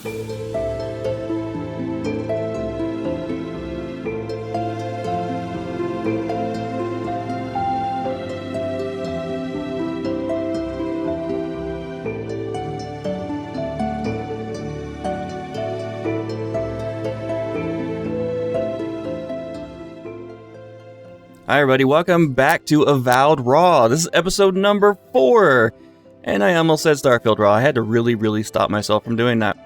Hi, everybody. Welcome back to Avowed Raw. This is episode number 4. And I almost said Starfield Raw. I had to really stop myself from doing that.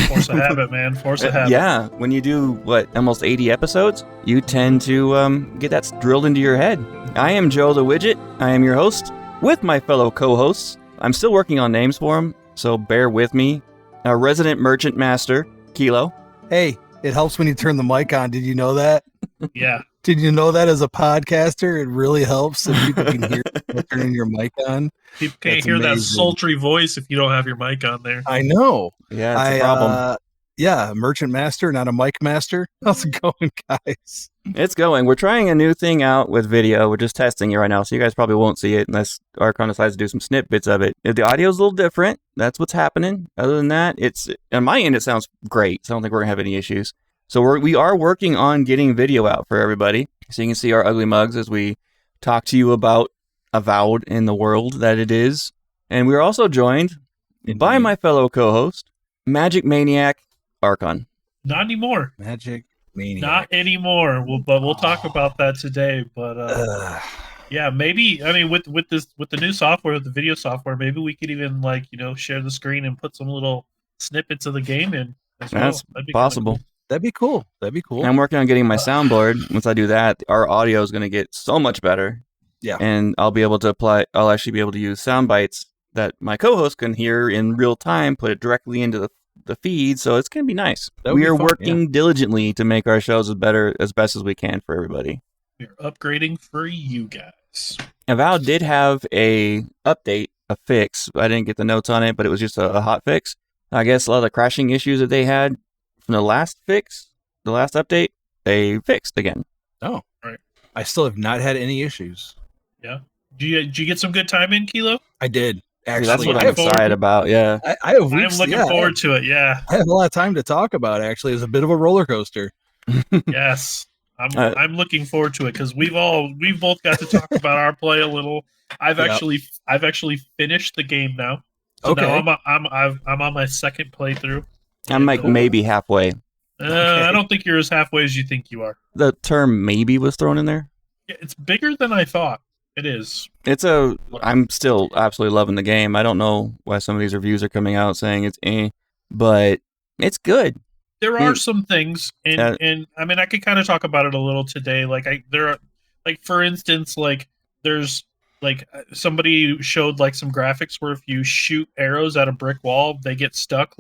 Force a habit, man. Force a habit. Yeah. When you do, almost 80 episodes, you tend to get that drilled into your head. I am Joe the Widget. I am your host with my fellow co-hosts. I'm still working on names for them, so bear with me. Our resident merchant master, Kilo. Hey, it helps when you turn the mic on. Did you know that? Yeah. Did you know that as a podcaster, it really helps if people can hear you turning your mic on? People can't hear that sultry voice if you don't have your mic on there. I know. Yeah, it's a problem. Yeah, merchant master, not a mic master. How's it going, guys? It's going. We're trying a new thing out with video. We're just testing it right now, so you guys probably won't see it unless Archon decides to do some snippets of it. If the audio's a little different, that's what's happening. Other than that, it's on my end, it sounds great, so I don't think we're going to have any issues. So we are working on getting video out for everybody, so you can see our ugly mugs as we talk to you about Avowed in the world that it is. And we're also joined by my fellow co-host, Magic Maniac Archon. Not anymore. Magic Maniac. Not anymore. We'll talk about that today. But yeah, maybe. I mean, with the new software, with the video software, maybe we could even share the screen and put some little snippets of the game in as well. That's possible. Cool. That'd be cool. I'm working on getting my soundboard. Once I do that, our audio is going to get so much better. Yeah. And I'll actually be able to use sound bites that my co-host can hear in real time, put it directly into the feed. So it's going to be nice. We are working diligently to make our shows as best as we can for everybody. We're upgrading for you guys. Avowed did have a fix. I didn't get the notes on it, but it was just a hot fix. I guess a lot of the crashing issues that they had from the last update, they fixed again. Oh, right. I still have not had any issues. Yeah. Did you get some good time in, Kilo? I did. Actually, that's what I'm excited about. Yeah. I have weeks, I'm looking forward to it. Yeah. I have a lot of time to talk about. Actually, it was a bit of a roller coaster. Yes. I'm looking forward to it because we've both got to talk about our play a little. I've actually finished the game now. So okay. Now I'm on my second playthrough. I'm maybe halfway. I don't think you're as halfway as you think you are. The term maybe was thrown in there. Yeah, it's bigger than I thought. It is. I'm still absolutely loving the game. I don't know why some of these reviews are coming out saying it's but it's good. There are some things, and I mean, I could kind of talk about it a little today. For instance, there's somebody showed some graphics where if you shoot arrows at a brick wall, they get stuck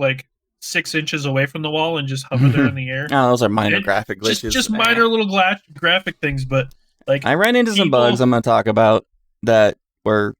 6 inches away from the wall and just hover there in the air. Oh, those are minor graphic glitches. Just minor little graphic things, but I ran into some bugs I'm going to talk about that were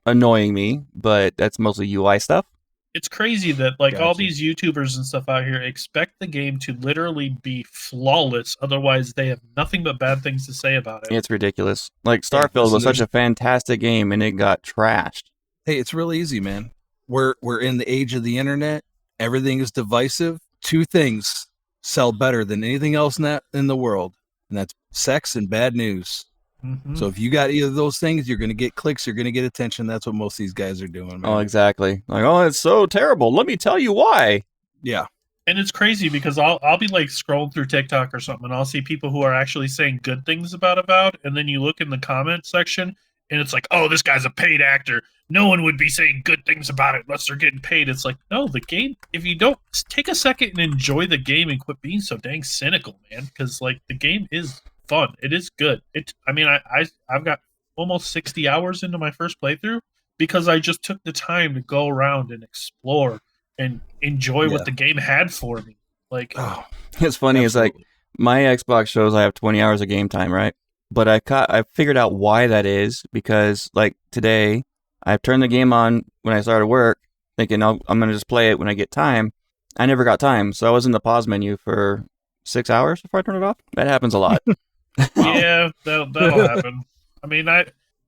annoying me, but that's mostly UI stuff. It's crazy that all these YouTubers and stuff out here expect the game to literally be flawless. Otherwise, they have nothing but bad things to say about it. It's ridiculous. Starfield was such a fantastic game, and it got trashed. Hey, it's real easy, man. We're in the age of the internet. Everything is divisive. 2 things sell better than anything else in the world, and that's sex and bad news. Mm-hmm. So if you got either of those things, you're going to get clicks, you're going to get attention. That's what most of these guys are doing, man. Oh, exactly. It's so terrible. Let me tell you why. Yeah. And it's crazy because I'll be scrolling through TikTok or something, and I'll see people who are actually saying good things about Avowed, and then you look in the comment section, and it's oh, this guy's a paid actor. No one would be saying good things about it unless they're getting paid. It's no, the game, if you don't take a second and enjoy the game and quit being so dang cynical, man, because the game is fun. It is good. I've got almost 60 hours into my first playthrough because I just took the time to go around and explore and enjoy what the game had for me. It's funny. Absolutely. It's my Xbox shows I have 20 hours of game time, right? But I figured out why that is because today I turned the game on when I started work thinking I'm going to just play it when I get time. I never got time. So I was in the pause menu for 6 hours before I turned it off. That happens a lot. Yeah, that'll happen. I mean,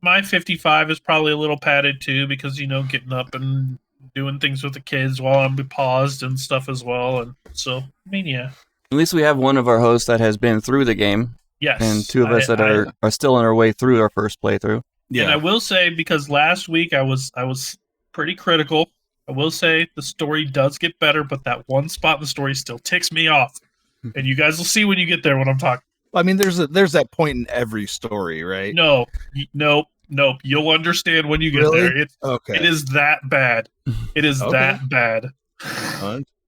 my 55 is probably a little padded too because, getting up and doing things with the kids while I'm paused and stuff as well. And so, I mean, yeah. At least we have one of our hosts that has been through the game, Yes. and two of us that are still on our way through our first playthrough. And I will say, because last week I was pretty critical, I will say the story does get better, but that one spot in the story still ticks me off. And you guys will see when you get there what I'm talking. I mean, there's that point in every story, right? No. You'll understand when you get there. Okay. It is that bad. It is that bad.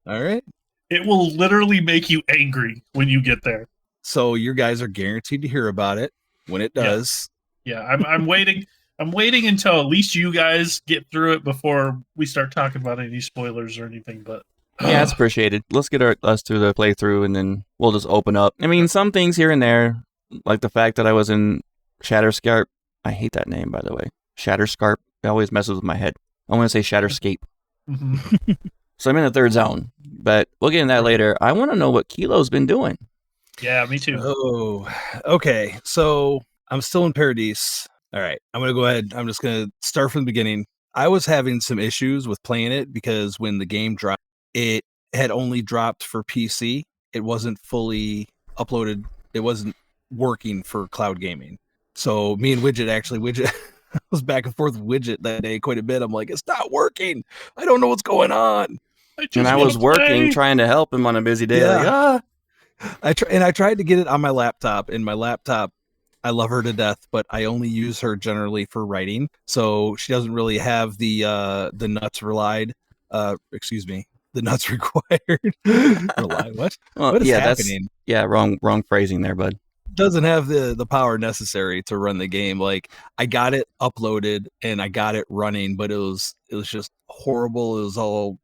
All right. It will literally make you angry when you get there. So your guys are guaranteed to hear about it when it does. Yeah, I'm waiting. I'm waiting until at least you guys get through it before we start talking about any spoilers or anything. But yeah, it's appreciated. Let's get us through the playthrough, and then we'll just open up. I mean, some things here and there, like the fact that I was in Shatterscarp. I hate that name, by the way. Shatterscarp. It always messes with my head. I want to say Shatterscape. Mm-hmm. So I'm in the third zone, but we'll get into that later. I want to know what Kilo's been doing. Yeah, me too. Oh, okay. So I'm still in Paradise. All right. I'm going to go ahead. I'm just going to start from the beginning. I was having some issues with playing it because when the game dropped, it had only dropped for PC. It wasn't fully uploaded. It wasn't working for cloud gaming. So me and Widget I was back and forth with Widget that day quite a bit. I'm like, it's not working. I don't know what's going on. I was working, trying to help him on a busy day. Yeah. Like, I tried to get it on my laptop, and my laptop, I love her to death, but I only use her generally for writing. So she doesn't really have the nuts relied. The nuts required. What? Well, what is happening? Wrong phrasing there, bud. Doesn't have the power necessary to run the game. Like, I got it uploaded and I got it running, but it was just horrible. It was all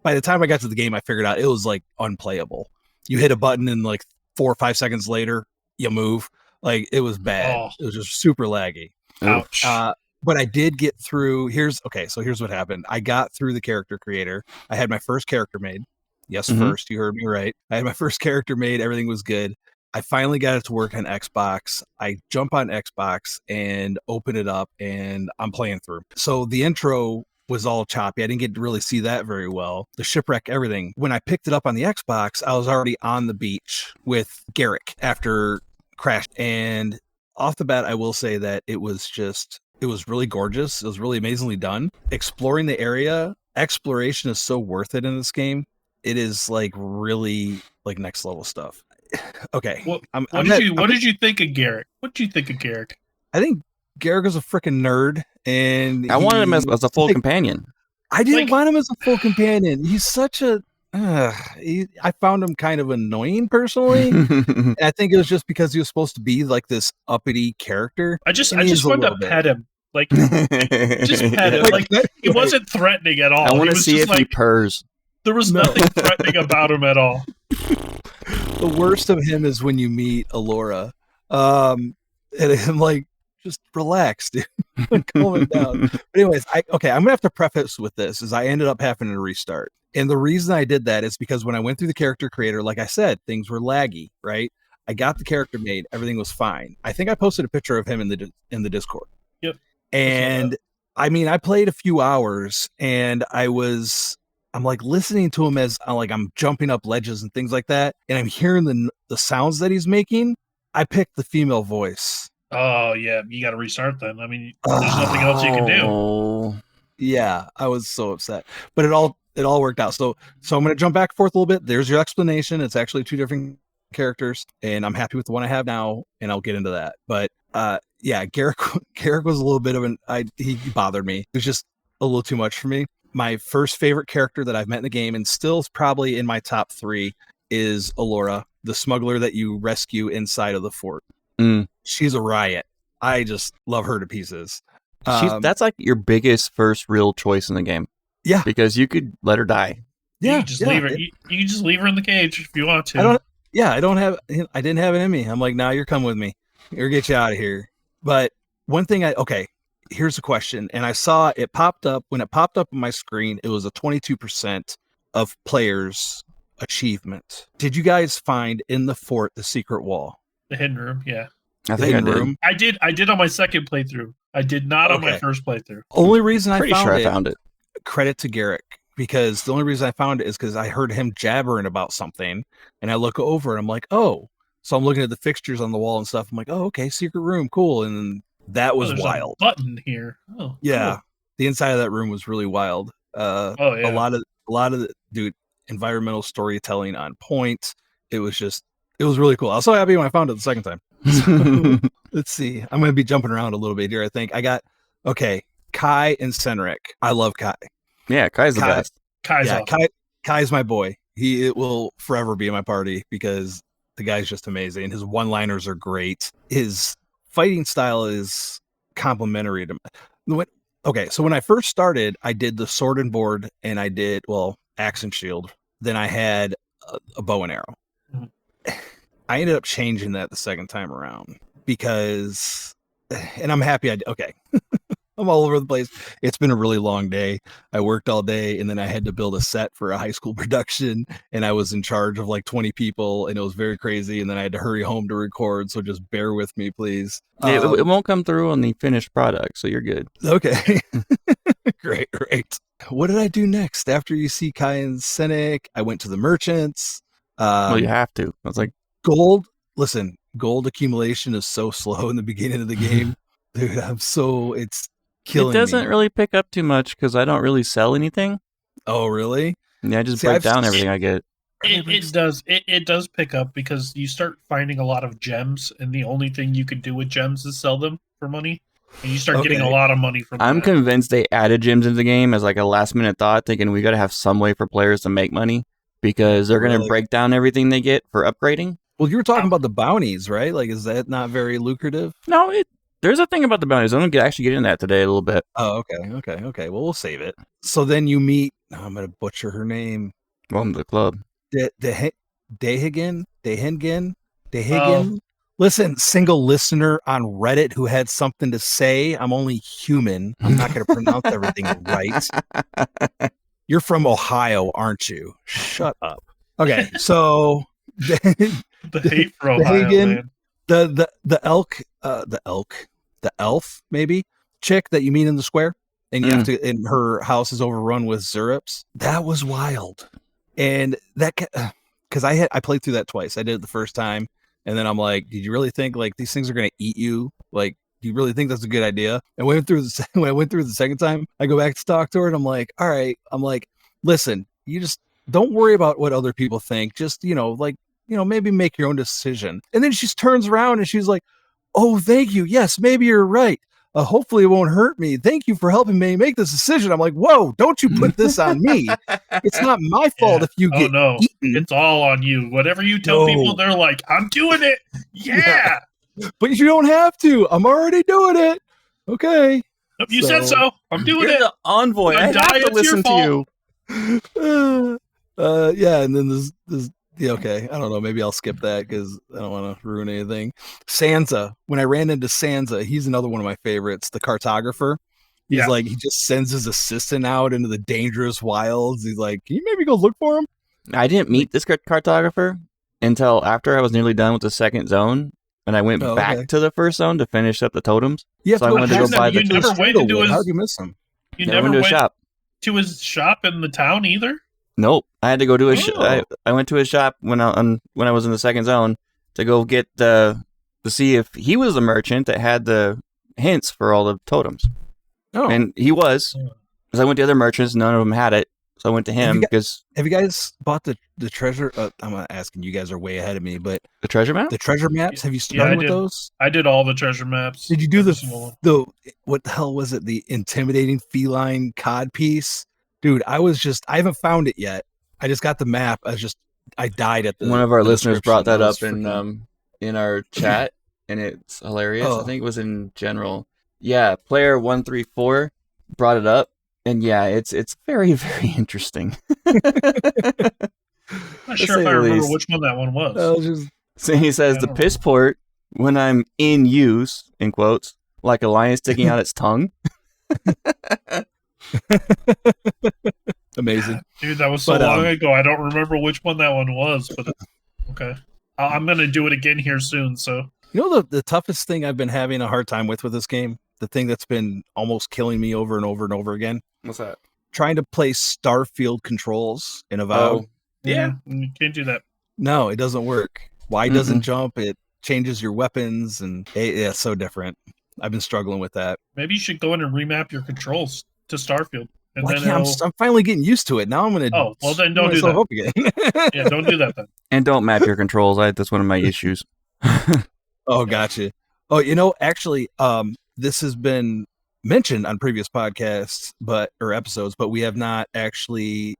by the time I got to the game, I figured out it was like unplayable. You hit a button and like 4 or 5 seconds later, you move. Like, it was bad. Oh. It was just super laggy. Ouch. But I did get through. Here's what happened. I got through the character creator. I had my first character made. Yes, first. You heard me right. I had my first character made. Everything was good. I finally got it to work on Xbox. I jump on Xbox and open it up, and I'm playing through. So the intro was all choppy. I didn't get to really see that very well. The shipwreck, everything. When I picked it up on the Xbox, I was already on the beach with Garrick after crash. And off the bat, I will say that it was really gorgeous. It was really amazingly done. Exploring the area, exploration is so worth it in this game. It is like really like next level stuff. Okay. What did you think of Garrick? What did you think of Garrick? I think Garrick was a freaking nerd, and I wanted him as a full companion. I didn't want him as a full companion. He's such a. I found him kind of annoying personally. And I think it was just because he was supposed to be like this uppity character. I just wanted to pet him. Like, just pet him. Like, he wasn't threatening at all. I want to see if he purrs. There was nothing threatening about him at all. The worst of him is when you meet Allura. And I'm like, just relax, dude. Calm it down. But anyways, I'm going to have to preface with this, is I ended up having to restart. And the reason I did that is because when I went through the character creator, like I said, things were laggy, right? I got the character made. Everything was fine. I think I posted a picture of him in the Discord. Yep. And I mean, I played a few hours, and I'm like listening to him as I'm jumping up ledges and things like that. And I'm hearing the sounds that he's making. I picked the female voice. Oh yeah. You got to restart then. I mean, there's nothing else you can do. Yeah. I was so upset, but it all worked out. So I'm going to jump back and forth a little bit. There's your explanation. It's actually 2 different characters, and I'm happy with the one I have now, and I'll get into that. But yeah, Garrick was a little bit of he bothered me. It was just a little too much for me. My first favorite character that I've met in the game, and still is probably in my top 3, is Allura, the smuggler that you rescue inside of the fort. She's a riot. I just love her to pieces. That's like your biggest first real choice in the game. Yeah, because you could let her die. Yeah, you can just leave her. You can just leave her in the cage if you want to. I didn't have it in me. I'm like, nah, you're coming with me. You're get you out of here. But one thing here's a question. And I saw it popped up. When it popped up on my screen, it was a 22% of players achievement. Did you guys find in the fort the secret wall? The hidden room, yeah. I think I did. I did on my second playthrough. I did not on my first playthrough. Only reason I found it credit to Garrick, because the only reason I found it is because I heard him jabbering about something, and I look over and I'm like, oh. So I'm looking at the fixtures on the wall and stuff. I'm like, oh, okay, secret room, cool. And then that was there's wild. a button here. Oh, Yeah, cool. the inside of that room was really wild. Oh yeah. A lot of the dude environmental storytelling on point. It was really cool. I was so happy when I found it the second time. So, let's see. I'm gonna be jumping around a little bit here. I think I got Kai and Senric. I love Kai. Yeah, Kai's the best. Kai's Yeah, awesome. Kai's my boy. It will forever be in my party because the guy's just amazing. His one-liners are great. His fighting style is complimentary to me. So when I first started, I did the sword and board, and I did axe and shield. Then I had a bow and arrow. Mhm. I ended up changing that the second time around because, and I'm happy okay. I'm all over the place. It's been a really long day. I worked all day, and then I had to build a set for a high school production, and I was in charge of like 20 people, and it was very crazy. And then I had to hurry home to record, so just bear with me, please. It won't come through on the finished product, so you're good. Okay. Great. What did I do next? After you see Kai and Senec, I went to the merchants. Well, you have to. I was like, Gold. Listen, gold accumulation is so slow in the beginning of the game. Dude, it's killing it doesn't me. really pick up too much because I don't really sell anything. Oh, really? Yeah, I just See, break down everything I get. It does pick up because you start finding a lot of gems, and the only thing you can do with gems is sell them for money, and you start getting a lot of money from. I'm that. convinced they added gyms into the game as like a last minute thought, thinking we got to have some way for players to make money because they're going to break down everything they get for upgrading. Well, you were talking about the bounties, right? Like, is that not very lucrative? No, there's a thing about the bounties. I'm going to actually get into that today a little bit. Oh, okay. Well, we'll save it. So then you meet. I'm going to butcher her name. Welcome to the club. Dehigan. Listen, single listener on Reddit who had something to say. I'm only human. I'm not going to pronounce everything right. You're from Ohio, aren't you? Shut up. Okay, so the hate for Ohio, man. The elf maybe chick that you meet in the square, and you have to. And her house is overrun with Zurips. That was wild, and that because I played through that twice. I did it the first time. And then I'm like, did you really think like these things are going to eat you? Like, do you really think that's a good idea? And when I went through the second time, I go back to talk to her and I'm like, all right. I'm like, listen, you just don't worry about what other people think. Just, maybe make your own decision. And then she turns around and she's like, oh, thank you. Yes, maybe you're right. Hopefully it won't hurt me. Thank you for helping me make this decision. I'm like, whoa, don't you put this on me. It's not my fault if you get eaten. It's all on you. Whatever you tell people, they're like, I'm doing it. Yeah. But you don't have to. I'm already doing it. Okay. You said so. I'm doing it. The envoy. I have to listen to you. Yeah, and then this okay. I don't know. Maybe I'll skip that because I don't want to ruin anything. Sansa. When I ran into Sansa, he's another one of my favorites. The cartographer. He's like, he just sends his assistant out into the dangerous wilds. He's like, can you maybe go look for him? I didn't meet this cartographer until after I was nearly done with the second zone, and I went back to the first zone to finish up the totems. Yeah, so I wanted to go buy the. You never went into his. How'd you miss him? You never went to a shop. To his shop in the town either. Nope, I had to go to his. I went to his shop when I was in the second zone to go get to see if he was the merchant that had the hints for all the totems. Oh, and he was. Because I went to other merchants, none of them had it, so I went to him. Have you guys bought the treasure? I'm not asking. You guys are way ahead of me, but the treasure map. The treasure maps. Have you started with those? I did all the treasure maps. Did you do the what the hell was it? The intimidating feline cod piece? Dude, I haven't found it yet. I just got the map. I died at the. One of our listeners brought that up in our chat, and it's hilarious. I think it was in general. Yeah, player 134 brought it up, and yeah, it's very, very interesting. Not sure if I remember which one that one was. So he says the piss port when I'm in use in quotes like a lion sticking out its tongue. Amazing, dude. That was so long ago. I don't remember which one that one was, but okay. I'm gonna do it again here soon. So the toughest thing I've been having a hard time with this game, the thing that's been almost killing me over and over and over again. What's that? trying to play Starfield controls in Avowed. Yeah. You can't do that. No, it doesn't work. Y doesn't jump. It changes your weapons, and it's so different. I've been struggling with that. Maybe you should go in and remap your controls to Starfield. And Well, then yeah, I'm finally getting used to it. Now I'm going to. Oh, well, then don't do that. Up again. Yeah, don't do that then. And don't map your controls. That's one of my issues. Oh, gotcha. Oh, actually, this has been mentioned on previous podcasts, or episodes, but we have not actually,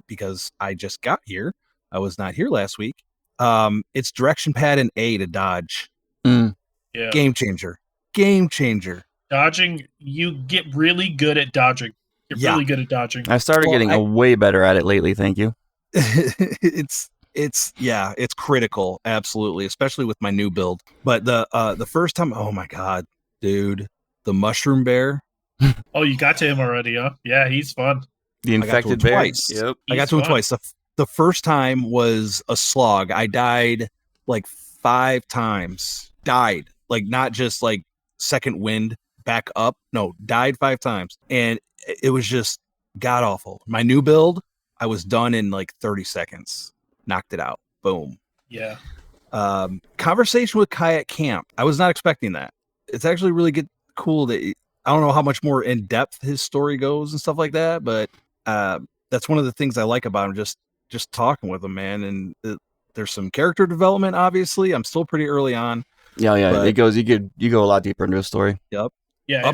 because I just got here. I was not here last week. It's direction pad and A to dodge. Mm. Yeah. Game changer. Dodging, you get really good at dodging. You're really good at dodging. I started getting way better at it lately. Thank you. It's critical, absolutely, especially with my new build. But the first time, oh my god, dude, the mushroom bear. Oh, you got to him already, huh? Yeah, he's fun. The infected bear. Twice. Yep. I got to him twice. The first time was a slog. I died like 5 times. Died, like not just like second wind back up. No, died 5 times, and it was just god awful. My new build, I was done in like 30 seconds. Knocked it out. Boom. Yeah. Conversation with Kai at camp. I was not expecting that. It's actually really cool that I don't know how much more in depth his story goes and stuff like that, but that's one of the things I like about him. Just talking with him, man. And there's some character development. Obviously, I'm still pretty early on. Yeah. It goes. You go a lot deeper into the story. Yep. Yeah.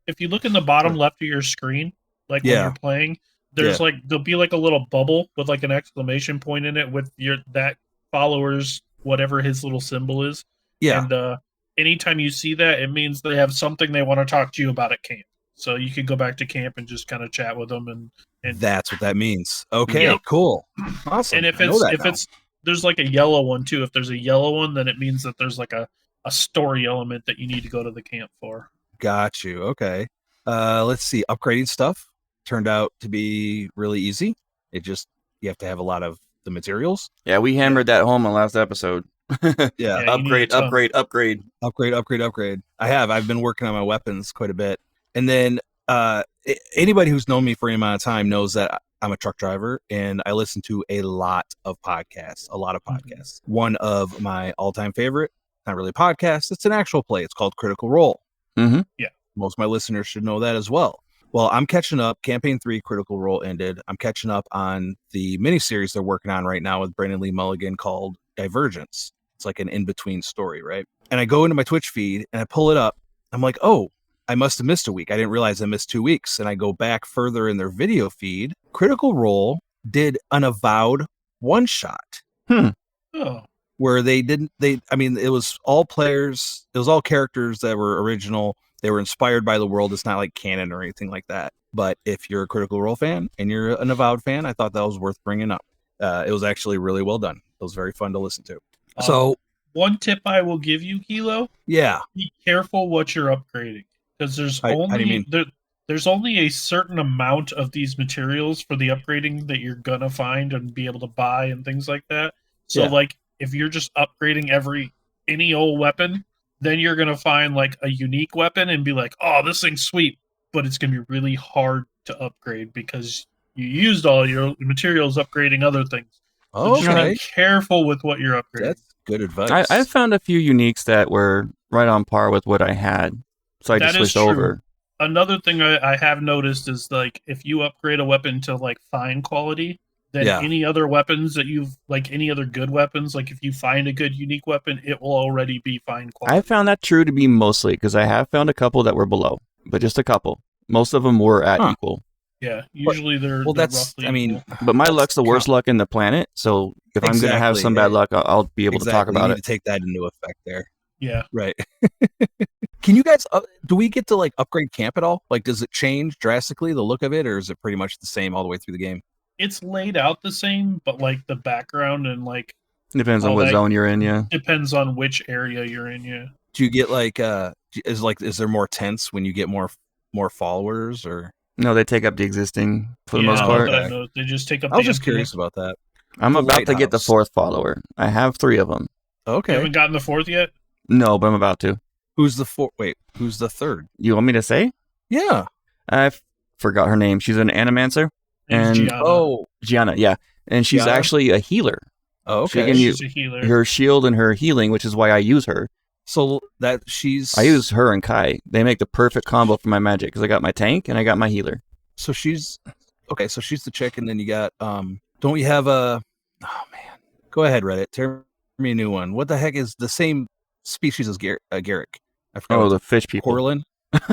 If you look in the bottom left of your screen, like when you're playing, there's there'll be like a little bubble with like an exclamation point in it with that follower's whatever his little symbol is. Yeah. And anytime you see that, it means they have something they want to talk to you about at camp. So you can go back to camp and just kind of chat with them, and that's what that means. Okay, cool, awesome. And if there's like a yellow one too. If there's a yellow one, then it means that there's like a story element that you need to go to the camp for. Got you. Okay. Let's see. Upgrading stuff turned out to be really easy. You have to have a lot of the materials. Yeah, we hammered that home in the last episode. Yeah. Upgrade. I've been working on my weapons quite a bit. And then anybody who's known me for any amount of time knows that I'm a truck driver and I listen to a lot of podcasts. One of my all-time favorite, not really a podcast, it's an actual play. It's called Critical Role. Mm-hmm. Yeah. Most of my listeners should know that as well. Well, I'm catching up. Campaign 3 Critical Role ended. I'm catching up on the miniseries they're working on right now with Brandon Lee Mulligan called Divergence. It's like an in-between story, right? And I go into my Twitch feed and I pull it up. I'm like, oh, I must have missed a week. I didn't realize I missed 2 weeks. And I go back further in their video feed. Critical Role did an Avowed one-shot. Oh. Where it was all players. It was all characters that were original. They were inspired by the world. It's not like canon or anything like that. But if you're a Critical Role fan and you're an Avowed fan, I thought that was worth bringing up. It was actually really well done. It was very fun to listen to. So one tip I will give you, Hilo. Yeah. Be careful what you're upgrading. Because there's only a certain amount of these materials for the upgrading that you're gonna find and be able to buy and things like that. So like if you're just upgrading any old weapon, then you're gonna find like a unique weapon and be like, oh, this thing's sweet, but it's gonna be really hard to upgrade because you used all your materials upgrading other things. So just be careful with what you're upgrading. That's good advice. I found a few uniques that were right on par with what I had. So I just switched over. Another thing I have noticed is like if you upgrade a weapon to like fine quality, then any other weapons that any other good weapons, like if you find a good unique weapon, it will already be fine quality. I found that true to be mostly because I have found a couple that were below, but just a couple. Most of them were at equal. Yeah, usually they're that's roughly equal. But my luck's the worst luck in the planet, so if I'm going to have some bad luck, I'll be able to talk about it. To take that into effect there. Yeah. Right. Can you guys, do we get to like upgrade camp at all? Like, does it change drastically, the look of it, or is it pretty much the same all the way through the game? It's laid out the same, but like the background and like... Depends on what zone you're in, yeah. Depends on which area you're in, yeah. Do you get like, is there more tents when you get more followers, or? No, they take up the existing for the most part. No, they just take up I was just curious about that. I'm about to get the 4th follower. I have 3 of them. Okay. You haven't gotten the 4th yet? No, but I'm about to. Who's the 4th? Wait, who's the 3rd? You want me to say? Yeah. forgot her name. She's an animancer. Name's And- Gianna. Oh, Gianna, yeah. And she's Gianna? actually a healer. okay. She can she's a healer. Her shield and her healing, which is why I use her. So that she's I use her and Kai. They make the perfect combo for my magic because I got my tank and I got my healer. so she's okay. So she's the chick, and then you got Don't you have a? Oh man, go ahead, Reddit. Tell me a new one. What the heck is the same species as Garrick? I forgot. Oh, what the fish people. Corlin?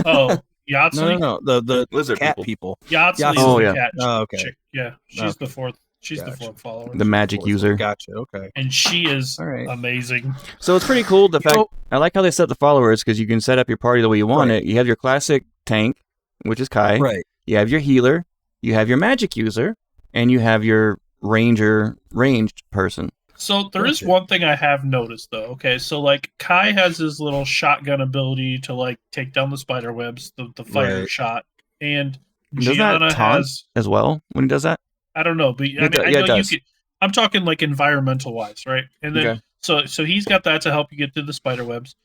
Oh, Yahtzee. No. The Lizard cat people. people. Yahtzee is Oh, the yeah. cat Oh, okay. chick. Yeah, she's Okay. the fourth. She's the Gotcha. fourth follower. The magic user. Gotcha. Okay. And she is All right. amazing. So it's pretty cool. The You fact know- I like how they set the followers because you can set up your party the way you want Right. it. You have your classic tank, which is Kai. Right. You have your healer. You have your magic user, and you have your ranger ranged person. So there is Gotcha. one thing I have noticed though. Okay, so like Kai has his little shotgun ability to like take down the spider webs, the fire Right. shot, and Doesn't that Gianna taunt has. as well when he does that? I don't know, but I It do- mean, I yeah, it know you does. could. I'm talking like environmental wise, right? And then Okay. so he's got that to help you get through the spider webs.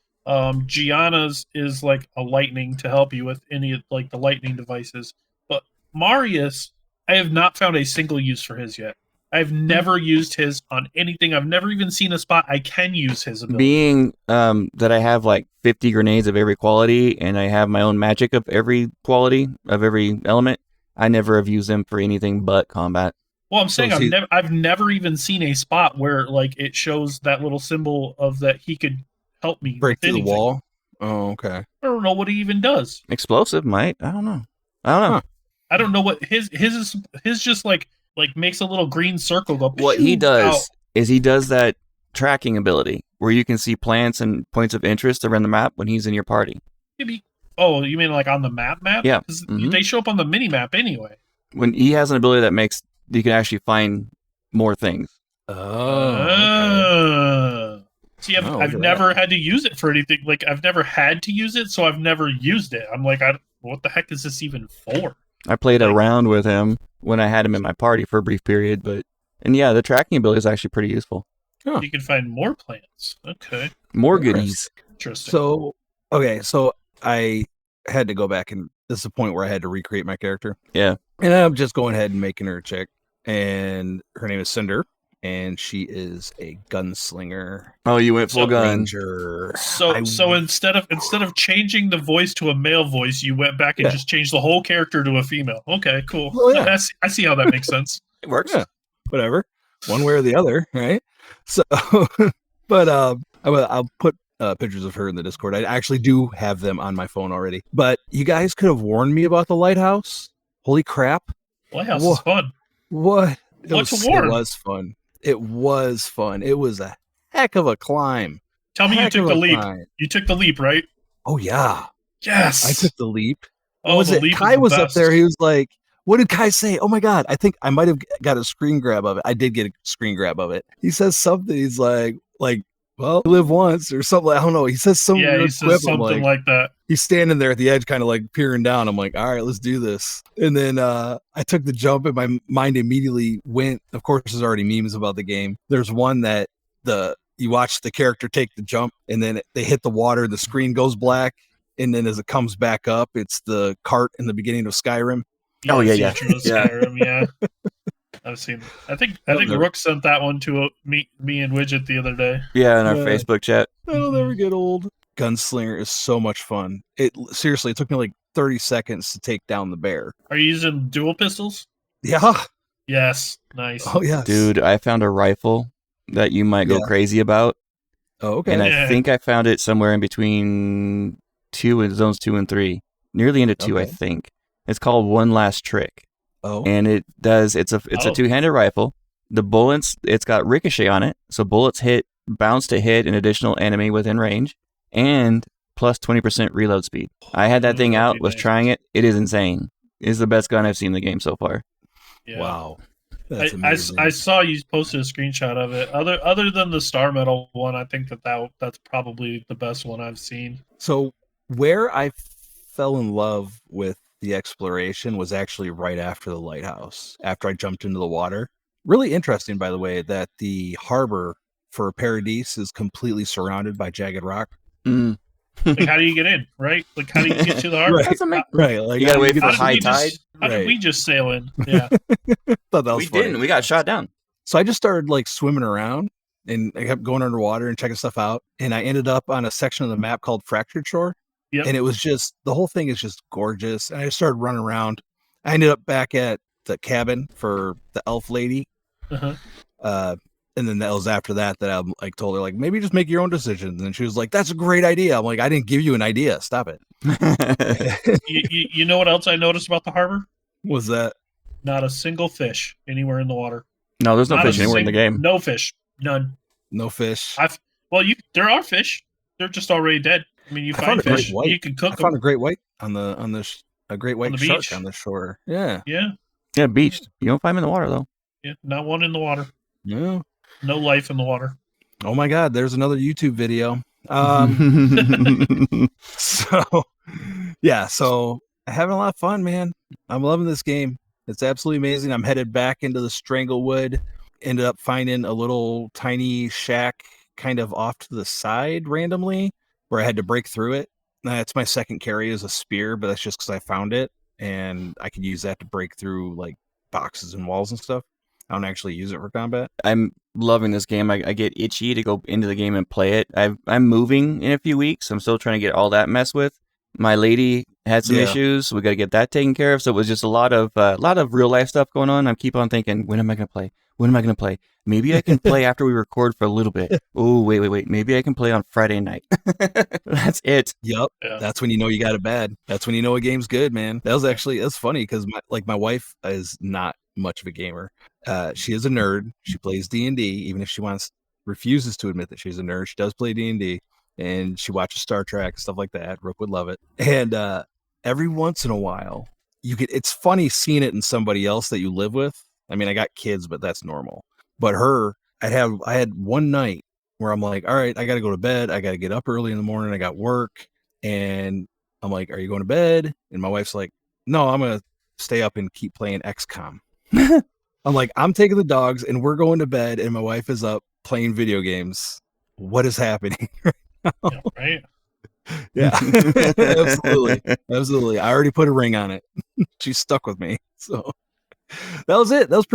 Gianna's is like a lightning to help you with any like the lightning devices. But Marius, I have not found a single use for his yet. I've never used his on anything. I've never even seen a spot I can use his ability. Being that I have like 50 grenades of every quality and I have my own magic of every quality of every element, I never have used them for anything but combat. Well, I'm saying So is he- I've never even seen a spot where like it shows that little symbol of that he could help me Break with through the anything. wall. Oh, okay. I don't know what he even does. Explosive might. I don't know. Huh. I don't know what his just like makes a little green circle go. What he pew does out. is he does that tracking ability where you can see plants and points of interest around the map when he's in your party. Maybe. Oh, you mean like on the map? Yeah. 'Cause Mhm. they show up on the mini map anyway. When he has an ability that makes you can actually find more things. Oh. Okay. See, Oh, look I've at never had to use it for anything. Like I've never had to use it, so I've never used it. I'm like, what the heck is this even for? I played Like- around with him when I had him in my party for a brief period, and yeah, the tracking ability is actually pretty useful. Huh. You can find more plants. Okay, More Interesting. goodies. interesting. So, okay, so I had to go back, and this is the point where I had to recreate my character. Yeah. And I'm just going ahead and making her a chick, and her name is Cinder, and she is a gunslinger. Oh, you went full So- gun. Ranger. So I- so instead of changing the voice to a male voice, you went back and Yeah. just changed the whole character to a female. Okay, cool. Well, yeah. I see how that makes sense. It works. Yeah. Whatever, one way or the other, right? So, but I'll put pictures of her in the Discord. I actually do have them on my phone already. But you guys could have warned me about the lighthouse. Holy crap! Lighthouse Whoa. is fun. What? What to warn? It was fun. It was fun. It was a heck of a climb. Tell me you Heck took of the a leap. climb. You took the leap, right? Oh yeah, Yes. I took the leap. Oh, was the it? leap is Kai the was up best. there. He was like, "What did Kai say?" Oh my god! I think I might have got a screen grab of it. I did get a screen grab of it. He says something. He's like, well, you live once or something. I don't know. He says some Yeah, weird he quip. says I'm something like that. he's standing there at the edge, kind of like peering down. I'm like, all right, let's do this. And then I took the jump, and my mind immediately went. Of course, there's already memes about the game. There's one that you watch the character take the jump, and then they hit the water. The screen goes black, and then as it comes back up, it's the cart in the beginning of Skyrim. Oh, yeah, it's yeah. Intro to Yeah. Skyrim, yeah. I've seen. I think never- Rook sent that one to me and Widget the other day. Yeah, in our Yeah. Facebook chat. That'll never get old. Gunslinger is so much fun. It seriously, it took me like 30 seconds to take down the bear. Are you using dual pistols? Yeah. Yes. Nice. Oh yes, Dude, I found a rifle that you might go Yeah. crazy about. Oh, okay. And I Yeah. think I found it somewhere in between zones 2 and 3. Nearly into 2, I Okay. think. It's called One Last Trick. Oh, And it's a Oh. two-handed rifle. The bullets, it's got ricochet on it. So bullets bounce to hit an additional enemy within range, and plus 20% reload speed. I had that thing Ooh, out, was nice. trying it. It is insane. It's the best gun I've seen in the game so far. Yeah. wow. That's I amazing. saw you posted a screenshot of it. Other than the Star Medal one, I think that's probably the best one I've seen. So where I fell in love with the exploration was actually right after the lighthouse, after I jumped into the water. Really interesting, by the way, that the harbor for Paradise is completely surrounded by jagged rock. Mm. Like, how do you get in, right? Like, how do you get to the harbor? Right. Doesn't make- Right. Like, You gotta wait for How did high we tide. just- How did Right. we just sail in? Yeah. thought that was We funny. didn't. We got shot down. So I just started like swimming around and I kept going underwater and checking stuff out. And I ended up on a section of the map called Fractured Shore. Yep. And it was just, the whole thing is just gorgeous. And I just started running around. I ended up back at the cabin for the elf lady. Uh-huh. And then that was after that I like told her like, maybe just make your own decisions. And she was like, that's a great idea. I'm like, I didn't give you an idea. Stop it. You know what else I noticed about the harbor? Was that? Not a single fish anywhere in the water. No, there's no Not a fish anywhere in the game. No fish. None. No fish. There are fish. They're just already dead. I mean, you I find found a great fish, white. you can cook I them. found a great white a great white the shark beach? on the shore. Yeah. Yeah. Yeah, beached. You don't find them in the water though. Yeah. Not one in the water. No. No life in the water. Oh my God, there's another YouTube video. So yeah, so having a lot of fun, man. I'm loving this game. It's absolutely amazing. I'm headed back into the Stranglewood. Ended up finding a little tiny shack kind of off to the side randomly where I had to break through it. That's my second carry as a spear, but that's just because I found it and I could use that to break through like boxes and walls and stuff. I don't actually use it for combat. I'm loving this game. I get itchy to go into the game and play it. I'm moving in a few weeks. I'm still trying to get all that messed with. My lady had some Yeah. issues. We got to get that taken care of. So it was just a lot of real life stuff going on. I keep on thinking, when am I going to play? When am I going to play? Maybe I can play after we record for a little bit. Oh, wait. Maybe I can play on Friday night. That's it. Yep. Yeah. That's when you know you got it bad. That's when you know a game's good, man. That's funny because my wife is not much of a gamer. She is a nerd. She plays D&D, even if she refuses to admit that she's a nerd. She does play D&D and she watches Star Trek and stuff like that. Rook would love it. And every once in a while, it's funny seeing it in somebody else that you live with. I mean, I got kids, but that's normal. But I had one night where I'm like, all right, I got to go to bed. I got to get up early in the morning. I got work. And I'm like, are you going to bed? And my wife's like, no, I'm going to stay up and keep playing XCOM. I'm like, I'm taking the dogs and we're going to bed. And my wife is up playing video games. What is happening? Yeah, right? Yeah, absolutely. Absolutely. I already put a ring on it. She's stuck with me. So that was it. That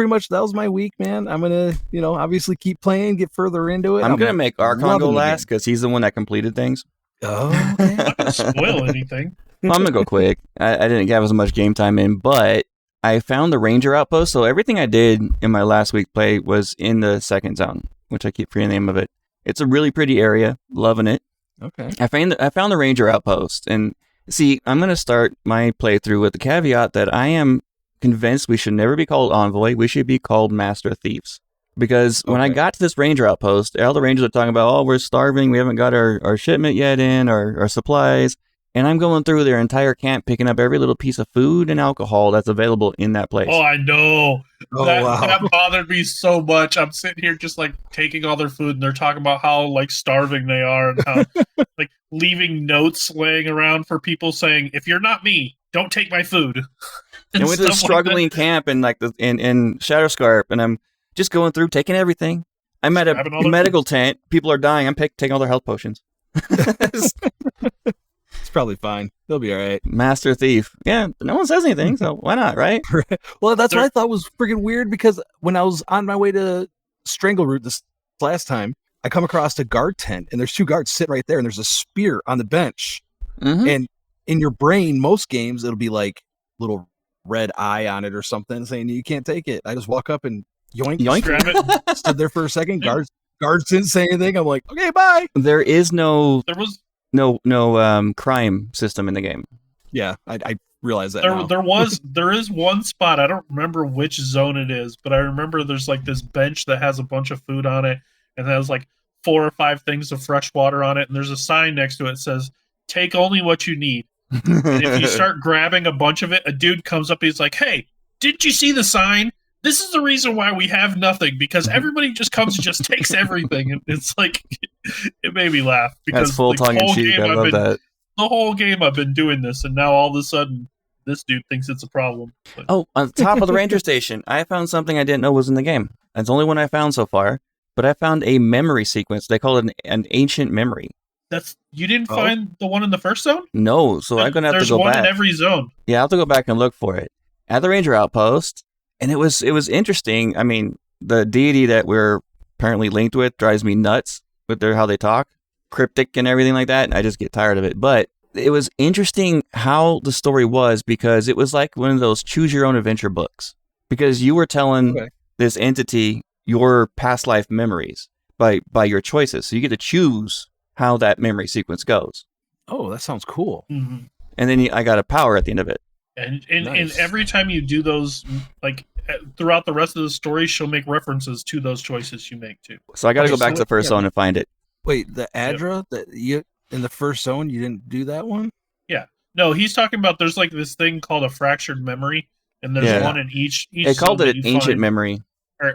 was my week, man. I'm going to, obviously keep playing, get further into it. I'm going to make Archon loving go the last game. because he's the one that completed things. Oh, okay. I'm not gonna spoil anything. Well, I'm going to go quick. I didn't have as much game time in, but I found the Ranger Outpost. So everything I did in my last week play was in the second zone, which I keep forgetting the name of it. It's a really pretty area. Loving it. Okay. I found the Ranger Outpost. And see, I'm going to start my playthrough with the caveat that I am convinced we should never be called Envoy. We should be called Master Thieves. Because when I Okay. got to this Ranger Outpost, all the Rangers are talking about, oh, we're starving. We haven't got our shipment yet in, our supplies. And I'm going through their entire camp, picking up every little piece of food and alcohol that's available in that place. Oh, I know. Oh, that, wow. that bothered me so much. I'm sitting here just like taking all their food and they're talking about how like starving they are and how like leaving notes laying around for people saying, if you're not me, don't take my food. and went to the stuff like struggling camp in in Shadowscarp, and I'm just going through, taking everything. I'm at Grabbing all a their medical tent. People are dying. I'm taking all their health potions. It's probably fine. They'll be all right. Master Thief. Yeah, no one says anything, so why not, right? Well, that's what They're- I thought was freaking weird because when I was on my way to Strangleroot this last time, I come across a guard tent and there's two guards sitting right there and there's a spear on the bench. Mhm. And in your brain, most games, it'll be like little red eye on it or something saying you can't take it. I just walk up and yoink, Yoink. Grab it. stood there for a second. Guards didn't say anything. I'm like, okay, bye. There is no There was crime system in the game. Yeah, I realize that now. there is one spot. I don't remember which zone it is, but I remember there's like this bench that has a bunch of food on it and has like 4 or 5 things of fresh water on it, and there's a sign next to it that says, "Take only what you need." And if you start grabbing a bunch of it, a dude comes up. He's like, "Hey, didn't you see the sign? This is the reason why we have nothing, because everybody just comes and just takes everything." And it's like, it made me laugh because That's full like, tongue in cheek. I love that. the whole game I've been doing this, and now all of a sudden, this dude thinks it's a problem. But, Oh, on the top of the ranger station, I found something I didn't know was in the game. That's the only one I found so far. But I found a memory sequence. They call it an ancient memory. You didn't Oh. find the one in the first zone? No, so I'm gonna have to There's go one back. in every zone. Yeah, I'll have to go back and look for it at the Ranger Outpost, and it was interesting. I mean, the deity that we're apparently linked with drives me nuts with how they talk, cryptic and everything like that. And I just get tired of it. But it was interesting how the story was, because it was like one of those choose your own adventure books, because you were telling this entity your past life memories by your choices. So you get to choose how that memory sequence goes. Oh, that sounds cool. Mm-hmm. And then I got a power at the end of it. And Nice. every time you do those, like throughout the rest of the story, she'll make references to those choices you make too. So I got to Okay, go back so to the first zone and find it. Wait, the Adra that you in the first zone, you didn't do that one? No, he's talking about there's like this thing called a fractured memory, and there's Yeah. one in each. They called zone it that an you ancient find. memory.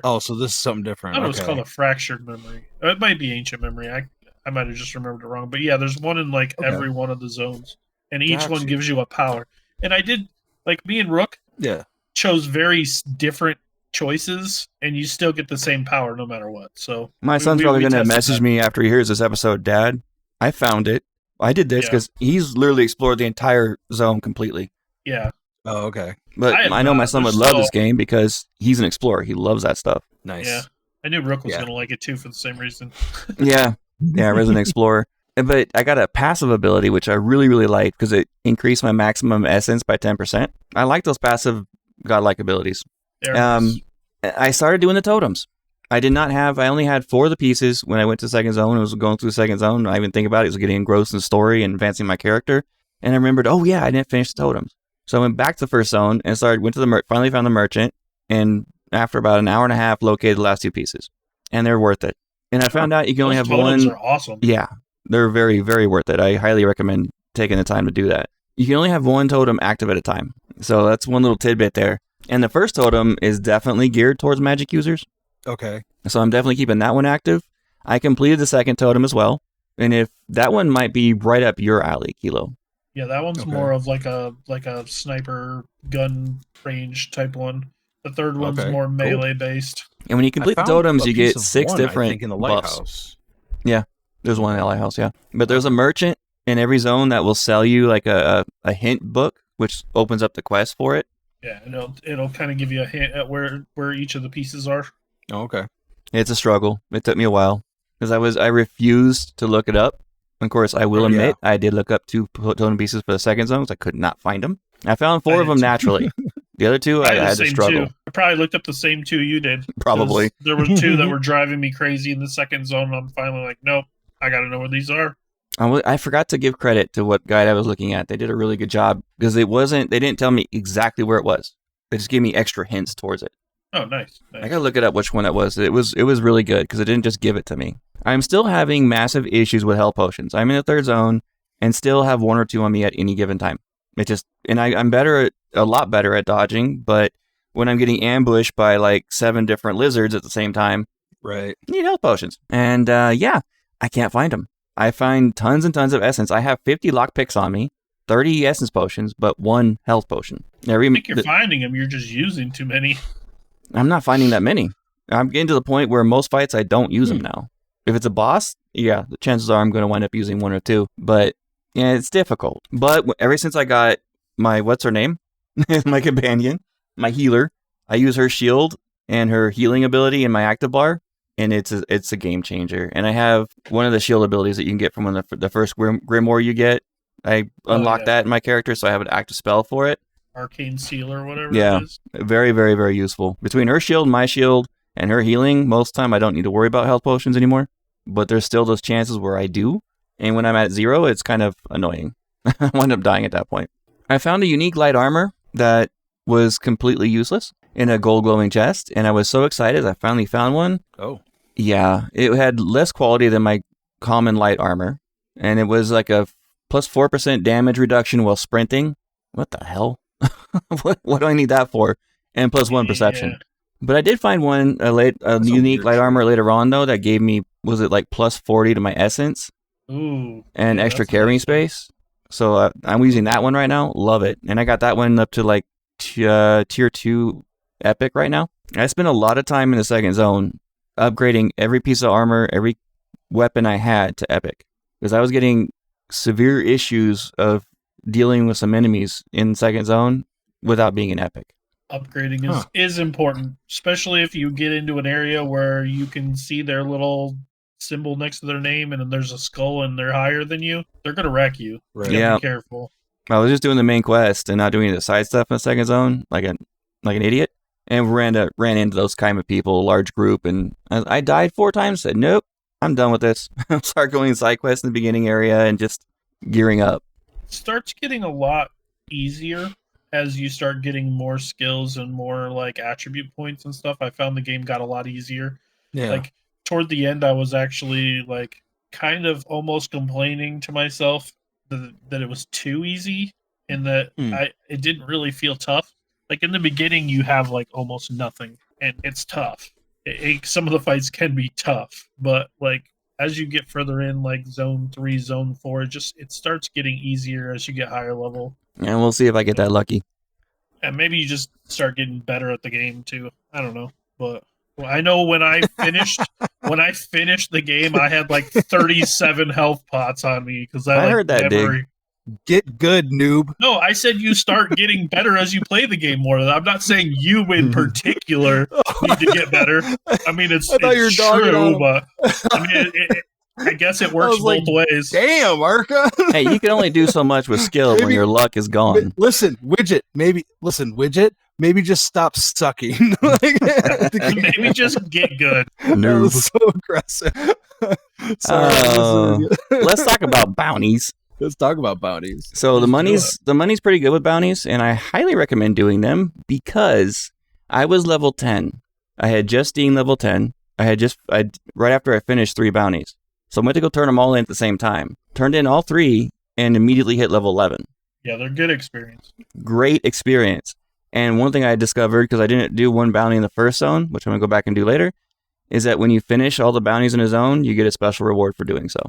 Oh, so this is something different. I thought it was Okay. called a fractured memory. It might be ancient memory. I might have just remembered it wrong. But yeah, there's one in like Okay. every one of the zones, and each one Gotcha. gives you a power. And I did, like, me and Rook Yeah. chose very different choices, and you still get the same power no matter what. So My son's we probably going to tested message that. me after he hears this episode. Dad, I found it. I did this Yeah. because he's literally explored the entire zone completely. Yeah, Oh, okay. But I have I know my not. son would There's love still- this game because he's an explorer. He loves that stuff. Nice. yeah. I knew Rook was Yeah. gonna like it too for the same reason. Yeah. Yeah, Resident Explorer. But I got a passive ability, which I really, really like because it increased my maximum essence by 10%. I like those passive godlike abilities. There it is. I started doing the totems. I only had 4 of the pieces when I went to the second zone. I was going through the second zone. I didn't even think about it. It was getting engrossed in the story and advancing my character. And I remembered, oh yeah, I didn't finish the totems. So I went back to the first zone and went to finally found the merchant. And after about an hour and a half, located the last 2 pieces. And they're worth it. And I found out you can only Those have totems one. are awesome. Yeah, they're very, very worth it. I highly recommend taking the time to do that. You can only have one totem active at a time. So that's one little tidbit there. And the first totem is definitely geared towards magic users. Okay. So I'm definitely keeping that one active. I completed the second totem as well. And if that one might be right up your alley, Kilo. Yeah, that one's Okay. more of like a sniper gun range type one. The third one's Okay, more cool. melee based. And when you complete the I found totems, a you piece get of 6 one, I different think, in the buffs. lighthouse. There's one in the lighthouse, yeah. But there's a merchant in every zone that will sell you like a hint book, which opens up the quest for it. Yeah, and it'll kind of give you a hint at where each of the pieces are. Oh, okay. It's a struggle. It took me a while because I refused to look it up. Of course, I will Oh, yeah. admit I did look up 2 totem pieces for the second zone because I could not find them. I found 4 I of did them too. naturally. The other 2 I had the had to same struggle. two. I probably looked up the same 2 you did. 'cause Probably. there were 2 that were driving me crazy in the second zone. And I'm finally like, nope, I got to know where these are. I forgot to give credit to what guide I was looking at. They did a really good job because they didn't tell me exactly where it was. They just gave me extra hints towards it. Oh, nice. I gotta look it up which one that was. It was really good because it didn't just give it to me. I'm still having massive issues with health potions. I'm in the third zone and still have 1 or 2 on me at any given time. I'm a lot better at dodging, but when I'm getting ambushed by like 7 different lizards at the same time, Right. I need health potions. And I can't find them. I find tons and tons of essence. I have 50 lockpicks on me, 30 essence potions, but 1 health potion. I think you're finding them. You're just using too many. I'm not finding that many. I'm getting to the point where most fights I don't use them now. If it's a boss, yeah, the chances are I'm going to wind up using 1 or 2. But yeah, it's difficult. But ever since I got my what's her name, my companion, my healer, I use her shield and her healing ability in my active bar, and it's a game changer. And I have one of the shield abilities that you can get from one of the first Grimoire you get. I unlocked that in my character, so I have an active spell for it. Arcane Seal or whatever Yeah. it is. Very, very, very useful. Between her shield, my shield, and her healing, most of the time I don't need to worry about health potions anymore. But there's still those chances where I do. And when I'm at 0, it's kind of annoying. I wind up dying at that point. I found a unique light armor that was completely useless in a gold glowing chest. And I was so excited I finally found one. Oh. Yeah, it had less quality than my common light armor. And it was like a plus 4% damage reduction while sprinting. What the hell? what do I need that for? And plus 1 perception. Yeah. But I did find one, a That's a unique weird light choice. armor later on, though, that gave me, was it like plus 40 to my essence Ooh. and yeah, extra that's carrying nice. space? So I'm using that one right now. Love it. And I got that one up to like tier 2 epic right now. I spent a lot of time in the second zone upgrading every piece of armor, every weapon I had to epic. because I was getting severe issues of dealing with some enemies in second zone without being an epic. Upgrading is important, especially if you get into an area where you can see their little symbol next to their name and then there's a skull and they're higher than you. They're gonna wreck you. Right. You gotta Yeah. be careful. I was just doing the main quest and not doing the side stuff in the second zone, like an idiot, and ran into those kind of people, a large group, and I died 4 times. Said nope, I'm done with this. I'll start going side quests in the beginning area and just gearing up. It starts getting a lot easier as you start getting more skills and more like attribute points and stuff. I found the game got a lot easier. Yeah. Like toward the end, I was actually like kind of almost complaining to myself that it was too easy and that it didn't really feel tough. Like in the beginning, you have like almost nothing, and it's tough. Some of the fights can be tough, but like as you get further in, like zone 3, zone 4, it starts getting easier as you get higher level. And we'll see if I get that lucky. And maybe you just start getting better at the game too. I don't know, but I know when I finished the game, I had like 37 health pots on me because I heard that, Dig. Get good, noob. No, I said you start getting better as you play the game more. I'm not saying you in particular need to get better. I mean, it's I thought you were dogging on true, him. but I mean, I guess it works was like, both ways. Damn, Arca. Hey, you can only do so much with skill when Maybe- your luck is gone. Listen, Widget. Maybe just stop sucking. Maybe just get good. That Noob. was so aggressive. Sorry, I'm listening. Let's talk about bounties. Let's talk about bounties. So Let's do the money's pretty good with bounties, and I highly recommend doing them because I was level 10. I had just Dean level 10. Right after I finished 3 bounties. So I went to go turn them all in at the same time. Turned in all 3 and immediately hit level 11. Yeah, they're good experience. Great experience. And one thing I discovered, because I didn't do one bounty in the first zone, which I'm going to go back and do later, is that when you finish all the bounties in a zone, you get a special reward for doing so.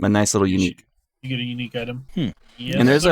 A nice little unique. You get a unique item. Hmm. Yes, And it's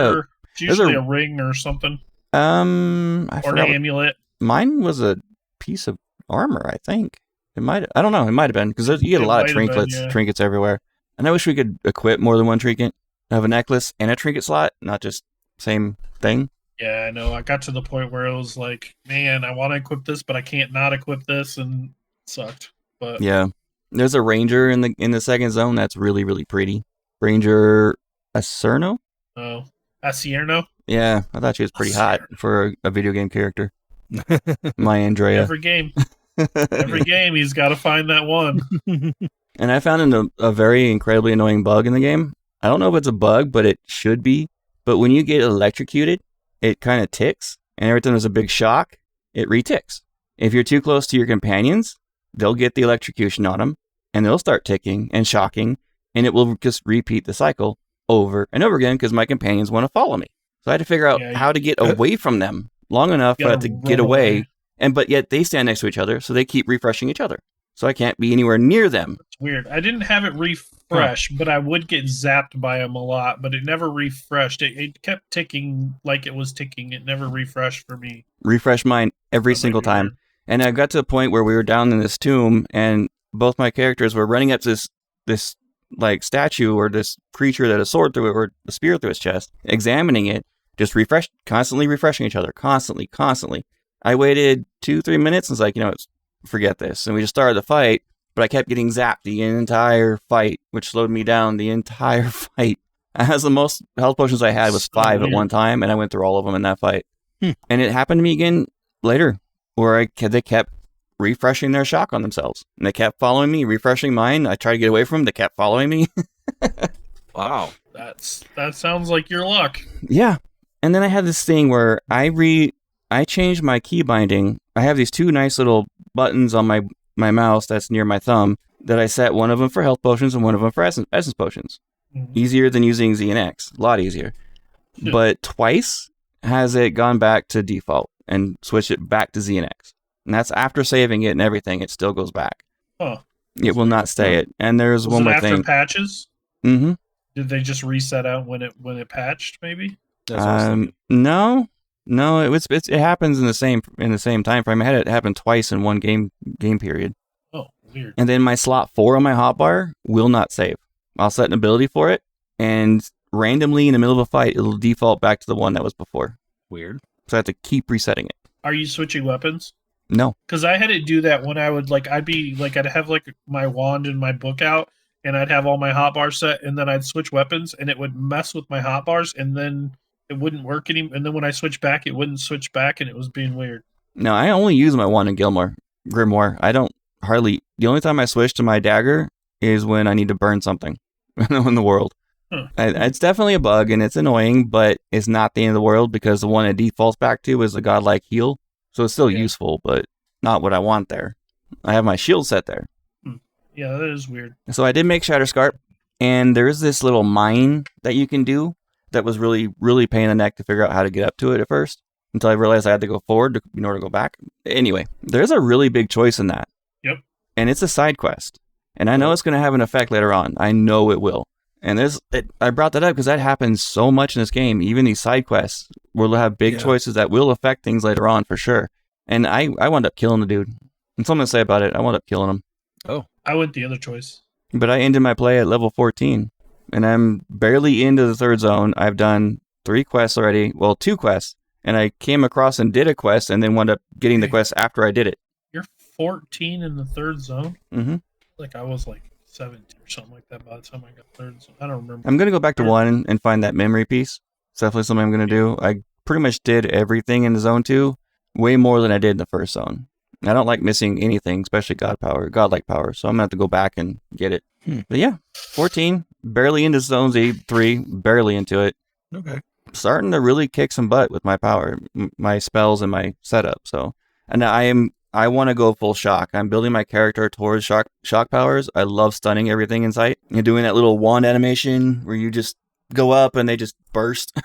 usually a- a ring or something, I or an forgot. amulet. Mine was a piece of armor, I think. I don't know. It might have been, because you get a It lot of might have been, trinkets everywhere. And I wish we could equip more than one trinket. Have a necklace and a trinket slot, not just same thing. Yeah, I know. I got to the point where it was like, man, I want to equip this, but I can't not equip this, and it sucked. But Yeah. There's a ranger in the second zone that's really, really pretty. Ranger Acerno? oh, Asierno. Yeah, I thought she was pretty hot for a video game character. My Andrea. Every game, he's got to find that one. And I found a very incredibly annoying bug in the game. I don't know if it's a bug, but it should be. But when you get electrocuted, it kind of ticks. And every time there's a big shock, it reticks. If you're too close to your companions, they'll get the electrocution on them, and they'll start ticking and shocking, and it will just repeat the cycle over and over again because my companions want to follow me. So I had to figure out Yeah, how to get away from them long enough You gotta to run get away. But yet they stand next to each other, so they keep refreshing each other. So I can't be anywhere near them. It's weird. I didn't have it refresh, but I would get zapped by him a lot, but it never refreshed. It kept ticking like it was ticking. It never refreshed for me. Refresh mine every That might single be time. weird. And I got to a point where we were down in this tomb, and both my characters were running up to this like statue or this creature that had a sword through it or a spear through its chest, examining it, just constantly refreshing each other, constantly. I waited 2-3 minutes and was like, forget this. And we just started the fight, but I kept getting zapped the entire fight, which slowed me down the entire fight. As the most health potions I had was So 5 at weird. one time, and I went through all of them in that fight. And it happened to me again later, where they kept refreshing their shock on themselves. And they kept following me, refreshing mine. I tried to get away from them. They kept following me. Wow. That sounds like your luck. Yeah. And then I had this thing where I changed my key binding. I have these 2 nice little buttons on my mouse that's near my thumb that I set, one of them for health potions and one of them for essence potions. Mhm. Easier than using Z and X. A lot easier. Yeah. But twice has it gone back to default and switched it back to Z and X. And that's after saving it and everything. It still goes back. Oh, It will not stay it. And there's was one it more after thing. patches? Mm-hmm. Did they just reset out when it patched? Maybe. That's what I was thinking. No. It happens in the same time frame. I had it happen twice in one game period. Oh, weird. And then my slot 4 on my hotbar will not save. I'll set an ability for it, and randomly in the middle of a fight, it'll default back to the one that was before. Weird. So I have to keep resetting it. Are you switching weapons? No. Because I had it do that when I would I'd have like my wand and my book out, and I'd have all my hotbars set, and then I'd switch weapons, and it would mess with my hotbars, and then it wouldn't work anymore. And then when I switched back, it wouldn't switch back, and it was being weird. No, I only use my wand in Grimoire. I don't hardly. The only time I switch to my dagger is when I need to burn something in the world. Huh. It's definitely a bug, and it's annoying, but it's not the end of the world because the one it defaults back to is a godlike heal. So it's still useful, but not what I want there. I have my shield set there. Yeah, that is weird. So I did make Shatterscarp, and there's this little mine that you can do that was really, really pain in the neck to figure out how to get up to it at first, until I realized I had to go forward in order to go back. Anyway, there's a really big choice in that. Yep. And it's a side quest. And I know it's going to have an effect later on. I know it will. And I brought that up because that happens so much in this game. Even these side quests will have big choices that will affect things later on for sure. And I wound up killing the dude. And something to say about it, I wound up killing him. Oh. I went the other choice. But I ended my play at level 14. And I'm barely into the third zone. I've done 3 quests already. Well, 2 quests. And I came across and did a quest and then wound up getting the quest after I did it. You're 14 in the third zone? Mm-hmm. Like I was like 17 or something like that by the time I got third zone. I don't remember. I'm going to go back to 1 and find that memory piece. It's definitely something I'm going to do. I pretty much did everything in the zone 2, way more than I did in the first zone. I don't like missing anything, especially godlike power. So I'm going to have to go back and get it. But yeah, 14, barely into zone 3, barely into it. Okay. Starting to really kick some butt with my power, my spells and my setup. So, and I want to go full shock. I'm building my character towards shock powers. I love stunning everything in sight. You're doing that little wand animation where you just go up and they just burst.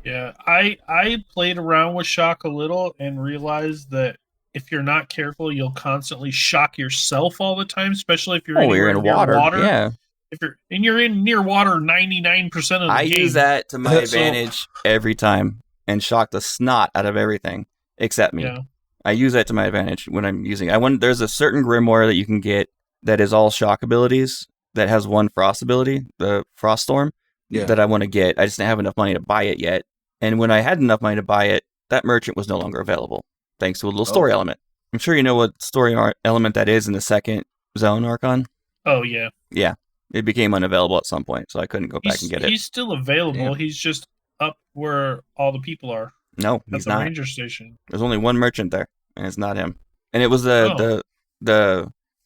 Yeah, I played around with shock a little and realized that if you're not careful, you'll constantly shock yourself all the time, especially if you're you're in near water. Yeah. If you're in near water 99% of the game. I use that to my advantage every time and shock the snot out of everything except me. Yeah. I use that to my advantage when I'm using it. There's a certain Grimoire that you can get that is all shock abilities that has one frost ability, the Frost Storm, that I want to get. I just didn't have enough money to buy it yet. And when I had enough money to buy it, that merchant was no longer available thanks to a little story element. I'm sure you know what story element that is in the second zone, Archon. Oh, yeah. Yeah. It became unavailable at some point, so I couldn't go back and get it. He's still available. Damn. He's just up where all the people are. No, That's he's the not. ranger station. There's only one merchant there, and it's not him. And it was the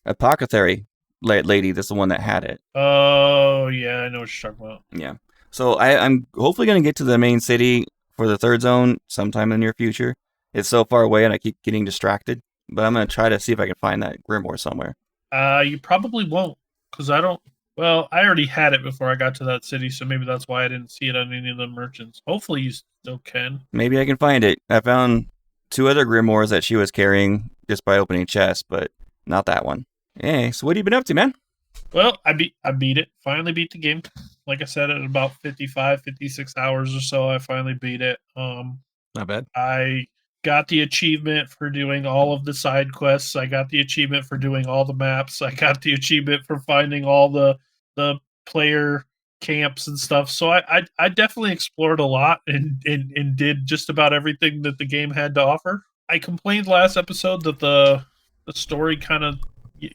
apothecary lady that's the one that had it. Oh, yeah, I know what you're talking about. Yeah. So I'm hopefully going to get to the main city for the third zone sometime in the near future. It's so far away, and I keep getting distracted. But I'm going to try to see if I can find that Grimoire somewhere. You probably won't, because I don't... Well, I already had it before I got to that city, so maybe that's why I didn't see it on any of the merchants. Hopefully you still can. Maybe I can find it. I found 2 other Grimoires that she was carrying just by opening chests, but not that one. Hey, so what have you been up to, man? Well, I beat it. Finally beat the game. Like I said, at about 55, 56 hours or so, I finally beat it. Not bad. I got the achievement for doing all of the side quests. I got the achievement for doing all the maps. I got the achievement for finding all the player camps and stuff. So I definitely explored a lot and did just about everything that the game had to offer. I complained last episode that the story kind of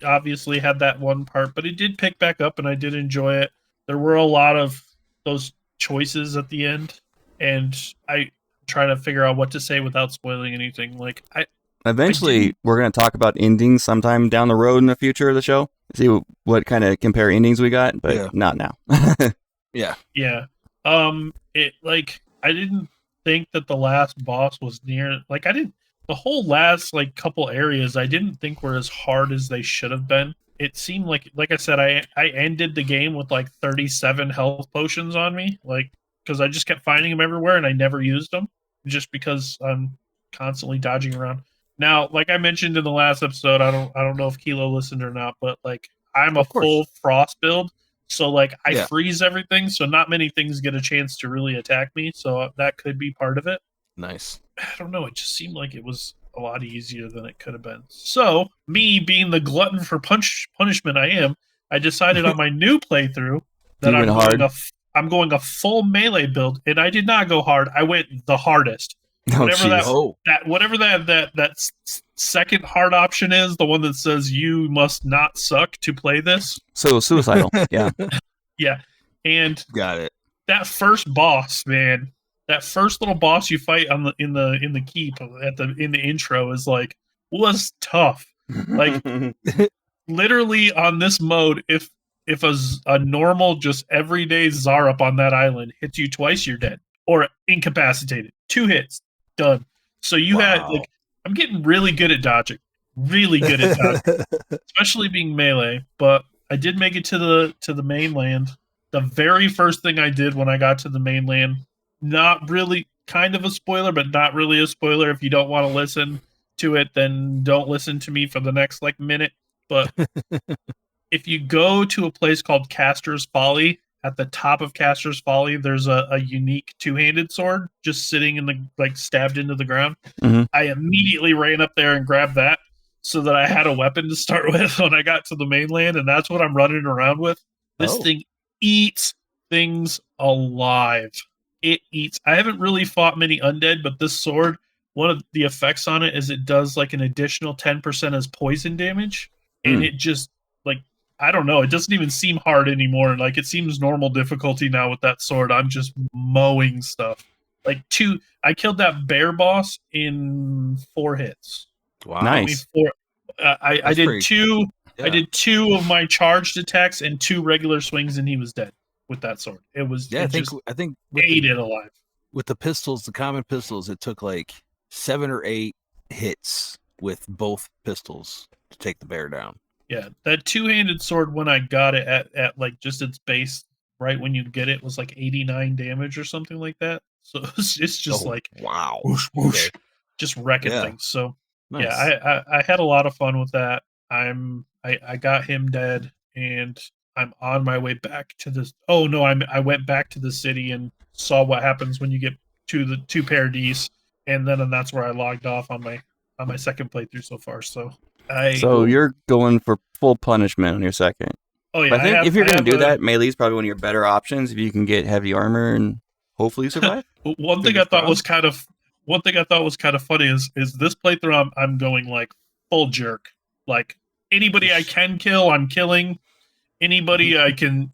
obviously had that one part, but it did pick back up and I did enjoy it. There were a lot of those choices at the end, and I trying to figure out what to say without spoiling anything. Like Eventually, we're going to talk about endings sometime down the road in the future of the show. See what kind of compare endings we got, but not now. Yeah. Yeah. It I didn't think that the last boss was near. The whole last couple areas I didn't think were as hard as they should have been. It seemed like I said, I ended the game with 37 health potions on me, because I just kept finding them everywhere and I never used them just because I'm constantly dodging around. Now, like I mentioned in the last episode, I don't know if Kilo listened or not, but I'm a full frost build, so I freeze everything, so not many things get a chance to really attack me, so that could be part of it. Nice. I don't know, it just seemed like it was a lot easier than it could have been. So, me being the glutton for punishment I am, I decided on my new playthrough that You I'm went going hard? I'm going a full melee build, and I did not go hard. I went the hardest. Oh, Whatever jeez. Oh, whatever that second hard option is, the one that says you must not suck to play this. So suicidal. Yeah. Yeah, and got it. that first boss, man, that first little boss you fight on in the keep in the intro is like was tough. Like literally on this mode, if a normal just everyday Zarup on that island hits you twice, you're dead or incapacitated. 2 hits, done. So you had Wow. like I'm getting really good at dodging, really good at dodging, especially being melee. But I did make it to the mainland. The very first thing I did when I got to the mainland, not really, kind of a spoiler, but not really a spoiler. If you don't want to listen to it, then don't listen to me for the next like minute. But if you go to a place called Caster's Folly, at the top of Caster's Folly, there's a unique 2-handed sword just sitting in the like stabbed into the ground. Mhm. I immediately ran up there and grabbed that so that I had a weapon to start with when I got to the mainland, and that's what I'm running around with. This Oh. thing eats things alive. It eats. I haven't really fought many undead, but this sword, one of the effects on it is it does like an additional 10% as poison damage, and it just like I don't know. It doesn't even seem hard anymore. Like it seems normal difficulty now with that sword. I'm just mowing stuff. Like I killed that bear boss in 4 hits. Wow. Nice. I That's did pretty- 2. Yeah. I did 2 of my charged attacks and 2 regular swings, and he was dead with that sword. It was Yeah, it I just think with ate the, it alive. with the pistols, the common pistols, it took like 7 or 8 hits with both pistols to take the bear down. Yeah, that 2-handed sword when I got it at like just its base, right when you get it, was like 89 damage or something like that. So it's just Oh, like wow. whoosh, whoosh, Okay. just wrecking Yeah. things. So Nice. yeah, I had a lot of fun with that. I got him dead, and I'm on my way back to this. Oh no, I went back to the city and saw what happens when you get to the 2 Paradis, and that's where I logged off on my second playthrough so far. So So you're going for full punishment on your second. oh yeah, But I think if you're I going to do have a- that, melee's probably one of your better options if you can get heavy armor and hopefully survive. One thing I Fingers thought was crossed. kind of funny is this playthrough I'm going like full jerk. Like anybody I can kill, I'm killing. Anybody I can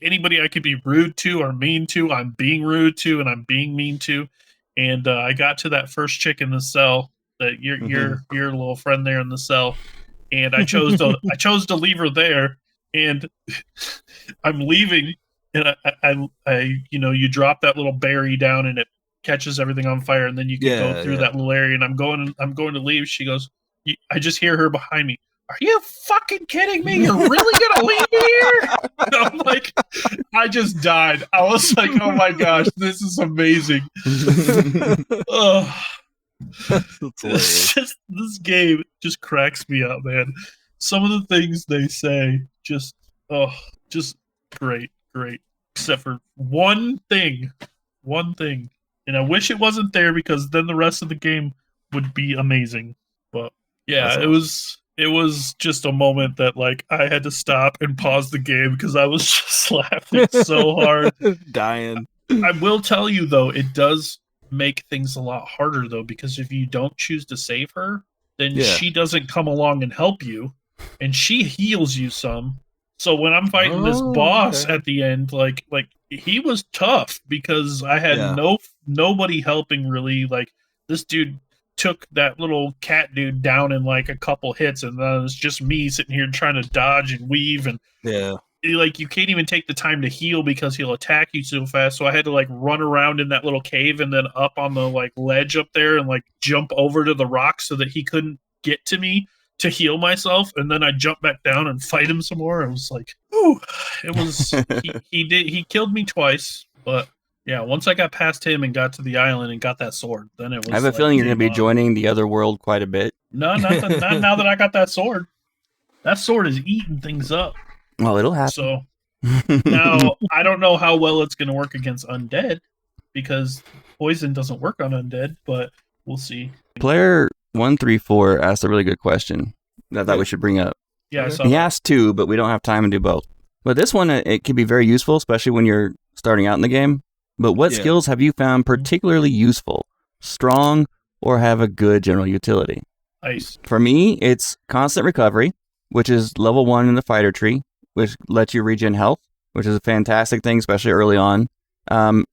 anybody I could be rude to or mean to, I'm being rude to and I'm being mean to. And I got to that first chick in the cell, that your little friend there in the cell, and I chose to leave her there, and I'm leaving, and I you drop that little berry down and it catches everything on fire, and then you can Yeah, go through yeah. that little area, and I'm going to leave. She goes, I just hear her behind me. Are you fucking kidding me? You're really gonna leave me here? And I'm like, I just died. I was like, oh my gosh, this is amazing. Ugh. That's hilarious. This game just cracks me up, man. Some of the things they say just great. Except for one thing. And I wish it wasn't there, because then the rest of the game would be amazing. But yeah, That's it was just a moment that like I had to stop and pause the game because I was just laughing so hard. Dying. I will tell you though, it does make things a lot harder though, because if you don't choose to save her, then Yeah. she doesn't come along and help you, and she heals you some. So when I'm fighting this Oh, boss okay. at the end, like he was tough because I had Yeah. nobody helping really. Like this dude took that little cat dude down in like a couple hits, and then it's just me sitting here trying to dodge and weave, and Yeah. like you can't even take the time to heal because he'll attack you so fast. So I had to like run around in that little cave and then up on the like ledge up there and like jump over to the rock so that he couldn't get to me to heal myself. And then I jump back down and fight him some more. It was like, whew, it was he killed me twice, but yeah, once I got past him and got to the island and got that sword, then it was. I have a like, feeling you're going to be game on. joining the other world quite a bit. No, not now that I got that sword. That sword is eating things up. Well, it'll happen. So now I don't know how well it's going to work against undead, because poison doesn't work on undead, but we'll see. Player 134 asked a really good question that I thought we should bring up. Yeah, I Okay. saw He that. asked two, but we don't have time to do both. But this one, it can be very useful, especially when you're starting out in the game. But what Yeah. skills have you found particularly useful, strong, or have a good general utility? Ice. For me, it's constant recovery, which is level 1 in the fighter tree, which lets you regen health, which is a fantastic thing, especially early on.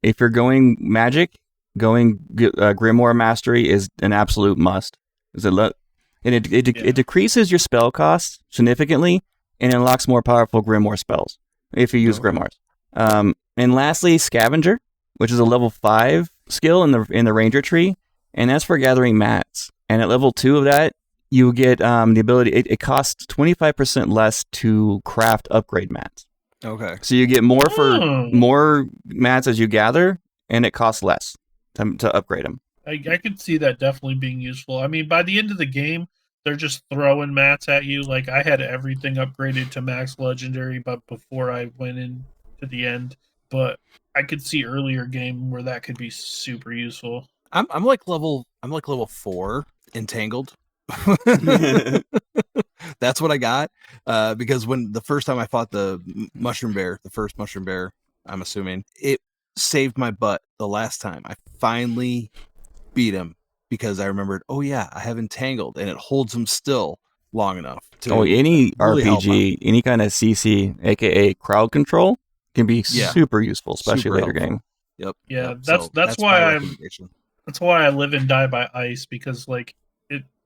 If you're going magic, going Grimoire Mastery is an absolute must. It decreases your spell costs significantly and unlocks more powerful Grimoire spells if you use Okay. Grimoires. And lastly, Scavenger, which is a level 5 skill in the Ranger tree, and that's for gathering mats. And at level 2 of that, you get the ability. It costs 25% less to craft upgrade mats. Okay. So you get more for Oh. more mats as you gather, and it costs less to upgrade them. I could see that definitely being useful. I mean, by the end of the game, they're just throwing mats at you. Like, I had everything upgraded to max legendary, but before I went into the end. But I could see earlier game where that could be super useful. I'm like level 4 entangled. That's what I got. Because when the first time I fought the mushroom bear, the first mushroom bear, I'm assuming it saved my butt. The last time I finally beat him because I remembered, oh yeah, I have entangled, and it holds him still long enough to Any really help RPG, any kind of CC, aka crowd control, can be Yeah. super useful, especially Super later helpful. game. Yep. Yeah, yep. that's So that's my why I'm recommendation. that's why I live and die by ice, because like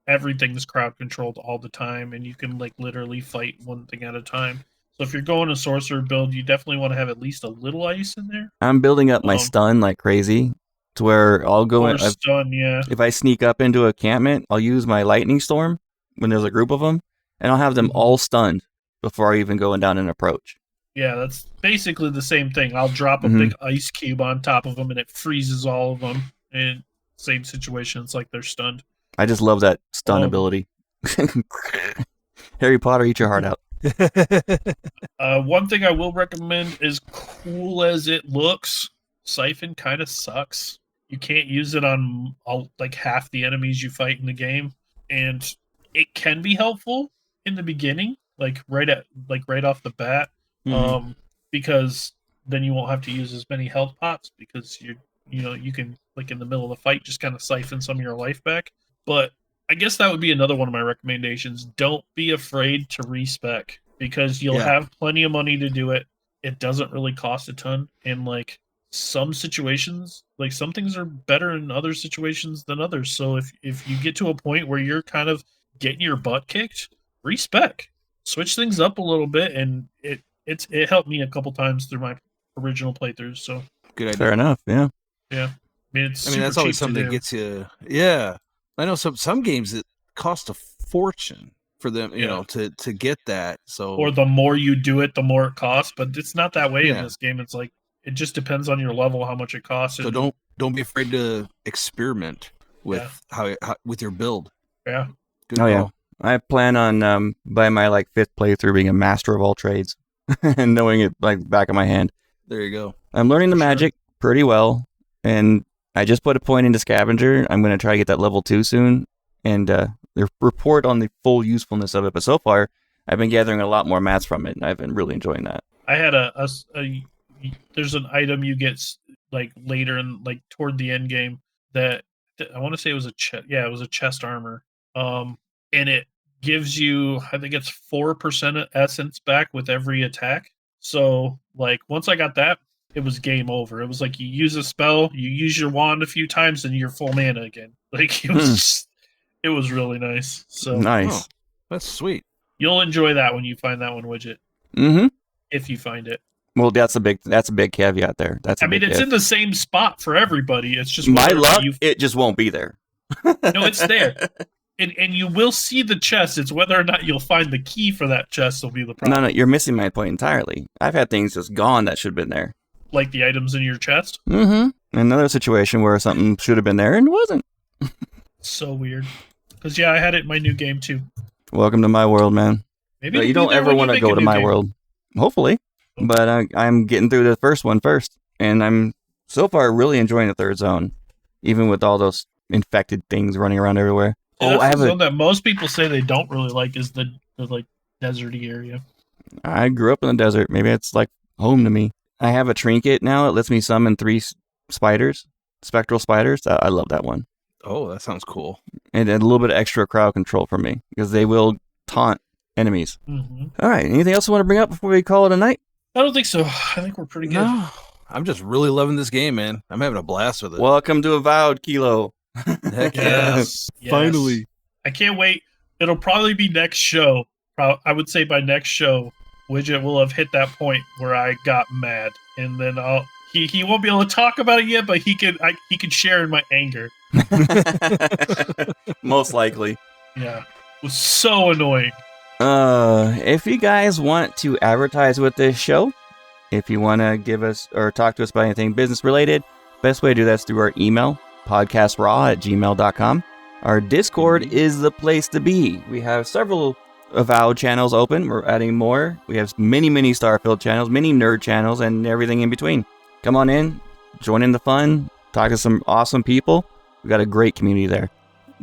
everything's crowd controlled all the time, and you can like literally fight one thing at a time. So if you're going a sorcerer build, you definitely want to have at least a little ice in there. I'm building up my Um, stun like crazy to where I'll go in. Or stun, yeah. If I sneak up into a encampment, I'll use my lightning storm when there's a group of them, and I'll have them Mhm. all stunned before I even go down and approach. Yeah, that's basically the same thing. I'll drop a Mhm. big ice cube on top of them, and it freezes all of them. And same situation, it's like they're stunned. I just love that stun Um, ability. Harry Potter, eat your heart out. One thing I will recommend, as cool as it looks, Siphon kind of sucks. You can't use it on like half the enemies you fight in the game, and it can be helpful in the beginning, like right off the bat, because then you won't have to use as many health pots because you can like in the middle of the fight just kind of siphon some of your life back. But I guess that would be another one of my recommendations. Don't be afraid to respec because you'll Yeah. have plenty of money to do it. It doesn't really cost a ton, and like some situations, like some things are better in other situations than others. So if you get to a point where you're kind of getting your butt kicked, respec, switch things up a little bit, and it helped me a couple times through my original playthroughs. So Good idea. Fair enough. Yeah. I mean, it's I mean, that's super always cheap to something that do. gets you. Yeah, I know some games that cost a fortune for them, you Yeah. know, to get that. So Or the more you do it, the more it costs. But it's not that way in Yeah. this game. It's like it just depends on your level how much it costs. so and- don't be afraid to experiment with how with your build. yeah. Good Oh, yeah. call. I plan on by my like 5th playthrough being a master of all trades and knowing it like back of my hand. There you go. I'm learning the For sure. magic pretty well, and I just put a point into Scavenger. I'm going to try to get that level 2 soon, and report on the full usefulness of it. But so far, I've been gathering a lot more mats from it, and I've been really enjoying that. I had there's an item you get like later in like toward the end game that I want to say it was a chest. Yeah, it was a chest armor. And it gives you, I think it's 4% essence back with every attack. So like once I got that, it was game over. It was like you use a spell, you use your wand a few times, and you're full mana again. Like it was it was really nice. So Nice. That's sweet. you'll enjoy that when you find that one widget, Mm-hmm. if you find it. Well, that's a big caveat there. That's a I mean, big it's if. in the same spot for everybody. It's just My whether or not luck, it just won't be there. No, it's there. And you will see the chest. It's whether or not you'll find the key for that chest will be the problem. No, you're missing my point entirely. I've had things just gone that should have been there. Like the items in your chest. Mm-hmm. Another situation where something should have been there and wasn't. So weird. Because yeah, I had it in my new game too. Welcome to my world, man. Maybe But it'll you be don't there ever when you want to make go a to new my game. world. Hopefully. But I'm getting through the first one first. And I'm so far really enjoying the third zone. Even with all those infected things running around everywhere. Yeah, I that's have the a zone that most people say they don't really like is the like deserty area. I grew up in the desert. Maybe it's like home to me. I have a trinket now. It lets me summon 3 spiders, spectral spiders. I love that one. Oh, that sounds cool. And a little bit of extra crowd control for me because they will taunt enemies. Mm-hmm. All right. Anything else you want to bring up before we call it a night? I don't think so. I think we're pretty good. No, I'm just really loving this game, man. I'm having a blast with it. Welcome to Avowed, Kilo. Heck yeah. Yes. Finally. I can't wait. It'll probably be next show. I would say by next show, Widget will have hit that point where I got mad, and then he won't be able to talk about it yet, but he can share in my anger. Most likely. Yeah, it was so annoying. If you guys want to advertise with this show, if you want to give us or talk to us about anything business related, best way to do that is through our email, podcastraw@gmail.com. Our Discord is the place to be. We have several Avowed channels open. We're adding more. We have many Starfield channels, many nerd channels, and everything in between. Come on in, join in the fun, talk to some awesome people. We've got a great community there.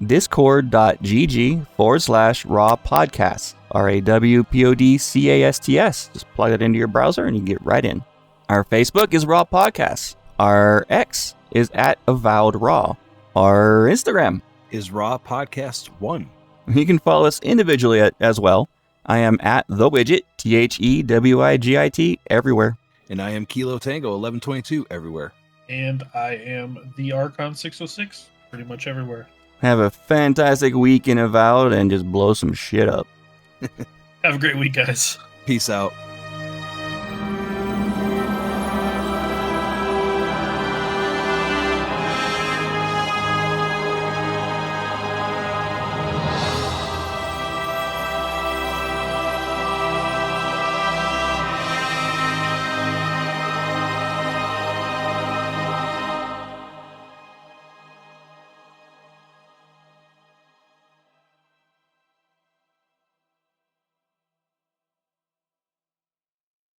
Discord.gg/raw podcasts. RAWPODCASTS. Just plug it into your browser and you get right in. Our Facebook is Raw Podcasts. Our X is @AvowedRaw. Our Instagram Is Raw Podcast 1. You can follow us individually as well. I am @TheWidget, THEWIGIT, everywhere. And I am Kilo Tango 1122 everywhere. And I am the Archon 606, pretty much everywhere. Have a fantastic week in Avowed and just blow some shit up. Have a great week, guys. Peace out.